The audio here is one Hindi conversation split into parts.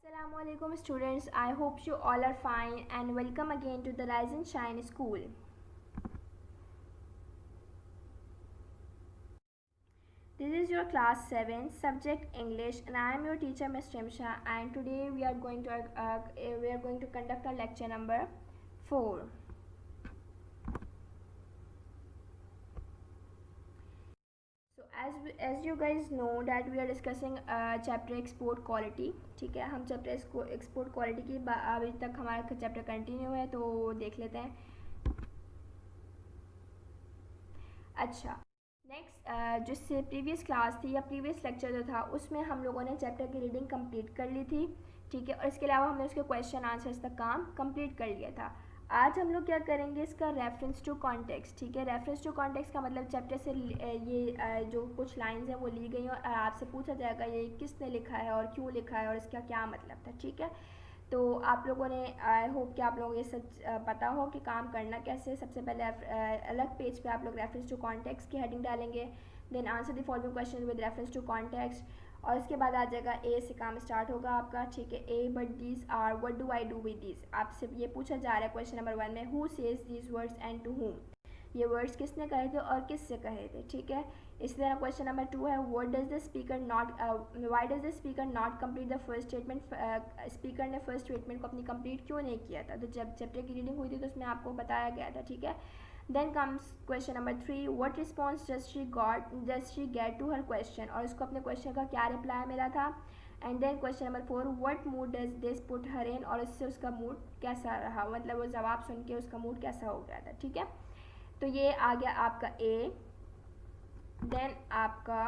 Assalamualaikum students, I hope you all are fine and welcome again to the Rise and Shine School. This is your class 7 subject English and I am your teacher Ms. Timsha, and today we are going to conduct our lecture number 4. So as you guys know that we are discussing chapter export quality. ठीक है, हम चैप्टर एक्सपोर्ट क्वालिटी की अभी तक हमारा चैप्टर कंटिन्यू है, तो देख लेते हैं. अच्छा, नेक्स्ट जिससे प्रीवियस क्लास थी या प्रीवियस लेक्चर जो था उसमें हम लोगों ने चैप्टर की रीडिंग कंप्लीट कर ली थी. ठीक है, और इसके अलावा हमने उसके क्वेश्चन आंसर्स तक काम कंप्लीट कर लिया था. आज हम लोग क्या करेंगे, इसका रेफरेंस टू कॉन्टेक्स्ट. ठीक है, रेफरेंस टू कॉन्टेक्स्ट का मतलब चैप्टर से ये जो कुछ लाइंस हैं वो ली गई और आपसे पूछा जाएगा ये किसने लिखा है और क्यों लिखा है और इसका क्या मतलब था. ठीक है, तो आप लोगों ने आई होप कि आप लोगों को ये सच पता हो कि काम करना कैसे. सबसे पहले अलग पेज पे आप लोग रेफरेंस टू कॉन्टेक्स्ट की हेडिंग डालेंगे, then answer the following question with reference to context, और इसके बाद आ जाएगा ए से काम स्टार्ट होगा आपका. ठीक है, uh but these are what do I do with these. आपसे ये पूछा जा रहा है क्वेश्चन नंबर 1 में, who says these words and to whom. ये वर्ड्स किसने कहे थे और किससे कहे थे. ठीक है, इसी तरह क्वेश्चन नंबर 2 है, what does the speaker not why does the speaker not complete the first statement. Speaker ने फर्स्ट स्टेटमेंट को अपनी कंप्लीट क्यों नहीं किया था. तो जब चैप्टर की रीडिंग हुई थी तो उसमें आपको बताया गया था. ठीक है, then comes question number 3, what response just she get to her question, और उसको अपने क्वेश्चन का क्या रिप्लाई मिला था. And then question number 4, what mood does this put her in, और इससे उसका मूड कैसा रहा, मतलब वो जवाब सुन के उसका मूड कैसा हो गया था. ठीक है, तो ये आ गया आपका ए. देन आपका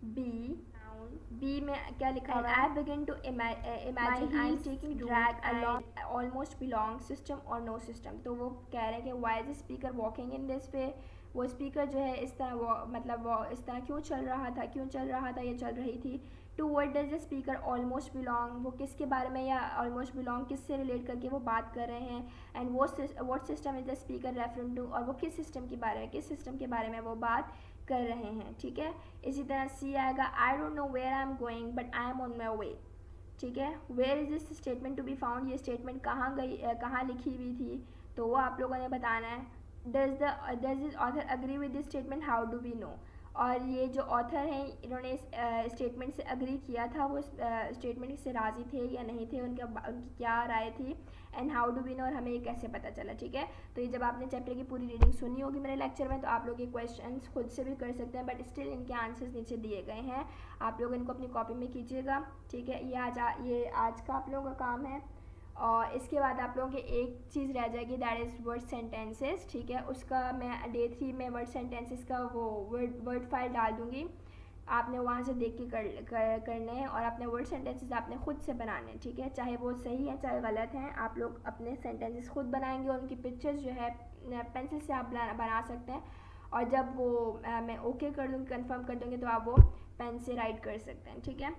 बी में क्या लिखा हुआ है, I begin to imagine I am taking drag along almost belong system और नो सिस्टम. तो वो कह रहे हैं कि why is speaker walking in this way. वो स्पीकर जो है इस तरह वो इस तरह क्यों चल रहा था ये चल रही थी. To word does the speaker almost belong, वो किसके बारे में या ऑलमोस्ट बिलोंग किससे रिलेट करके वो बात कर रहे हैं. And what system is the speaker referring to, और वो किस सिस्टम के बारे में वो बात कर रहे हैं. ठीक है, इसी तरह सी आएगा, I don't know where I am going but I am on my way. ठीक है, where is this statement to be found, ये स्टेटमेंट कहाँ लिखी हुई थी, तो वो आप लोगों ने बताना है. Does this author agree with this statement, how do we know. और ये जो ऑथर हैं इन्होंने इस स्टेटमेंट से अग्री किया था, वो स्टेटमेंट से राज़ी थे या नहीं थे, उनकी क्या राय थी. And how do we know, और हमें ये कैसे पता चला. ठीक है, तो ये जब आपने चैप्टर की पूरी रीडिंग सुनी होगी मेरे लेक्चर में तो आप लोग ये क्वेश्चंस खुद से भी कर सकते हैं, बट स्टिल इनके आंसर्स नीचे दिए गए हैं, आप लोग इनको अपनी कॉपी में कीजिएगा. ठीक है, ये आज का आप लोगों का काम है. और इसके बाद आप लोगों की एक चीज़ रह जाएगी, दैट इज़ वर्ड सेंटेंसेस. ठीक है, उसका मैं डे 3 में वर्ड सेंटेंसेस का वो वर्ड फाइल डाल दूँगी, आपने वहाँ से देख के करने हैं, और अपने वर्ड सेंटेंसेस आपने खुद से बनाने हैं. ठीक है, चाहे वो सही है चाहे गलत हैं, आप लोग अपने सेंटेंसेस खुद बनाएंगे और उनकी पिक्चर्स जो है पेंसिल से आप बना सकते हैं, और जब वो मैं ओके कर दूँगी, कंफर्म कर दूँगी, तो आप वो पेन से राइट कर सकते हैं. ठीक है,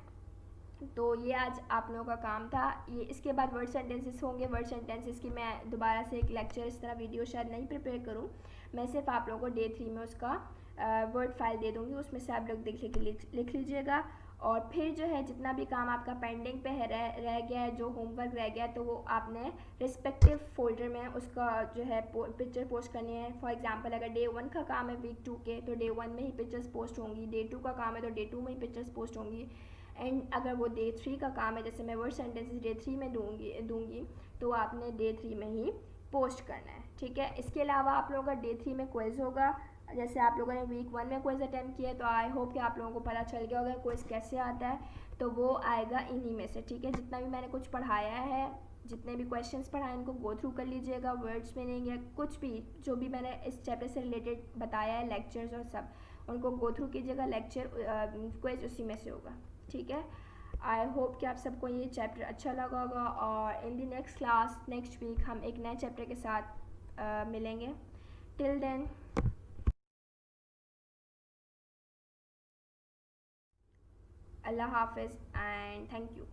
तो ये आज आप लोगों का काम था. ये इसके बाद वर्ड सेंटेंसेस होंगे. वर्ड सेंटेंसेस की मैं दोबारा से एक लेक्चर इस तरह वीडियो शायद नहीं प्रिपेयर करूँ, मैं सिर्फ आप लोगों को डे 3 में उसका वर्ड फाइल दे दूँगी, उसमें से आप लोग देख लिख लीजिएगा. और फिर जो है जितना भी काम आपका पेंडिंग पे है रह गया है, जो होमवर्क रह गया है, तो वो आपने रिस्पेक्टिव फोल्डर में उसका जो है पिक्चर पोस्ट करनी है. फॉर एग्जांपल अगर डे 1 का काम है वीक 2 के, तो डे 1 में ही पिक्चर्स पोस्ट होंगी. डे 2 का काम है तो डे 2 में ही पिक्चर्स पोस्ट होंगी. एंड अगर वो डे 3 का काम है, जैसे मैं वर्ड सेंटेंसेस डे 3 में दूंगी तो आपने डे 3 में ही पोस्ट करना है. ठीक है, इसके अलावा आप लोगों का डे 3 में क्विज होगा. जैसे आप लोगों ने वीक 1 में क्विज अटैम्प्ट किया, तो आई होप कि आप लोगों को पता चल गया होगा क्विज कैसे आता है, तो वो आएगा इन्हीं में से. ठीक है, जितना भी मैंने कुछ पढ़ाया है, जितने भी क्वेश्चंस पढ़ाए इनको गो थ्रू कर लीजिएगा. वर्ड्स मीनिंग या कुछ भी जो भी मैंने इस चैप्टर से रिलेटेड बताया है, लेक्चर्स और सब, उनको गो थ्रू कीजिएगा. लेक्चर क्विज उसी में से होगा. ठीक है, आई होप कि आप सबको ये चैप्टर अच्छा लगा होगा, और in the next class next week हम एक नए चैप्टर के साथ मिलेंगे. टिल देन, अल्लाह हाफिज़ एंड थैंक यू.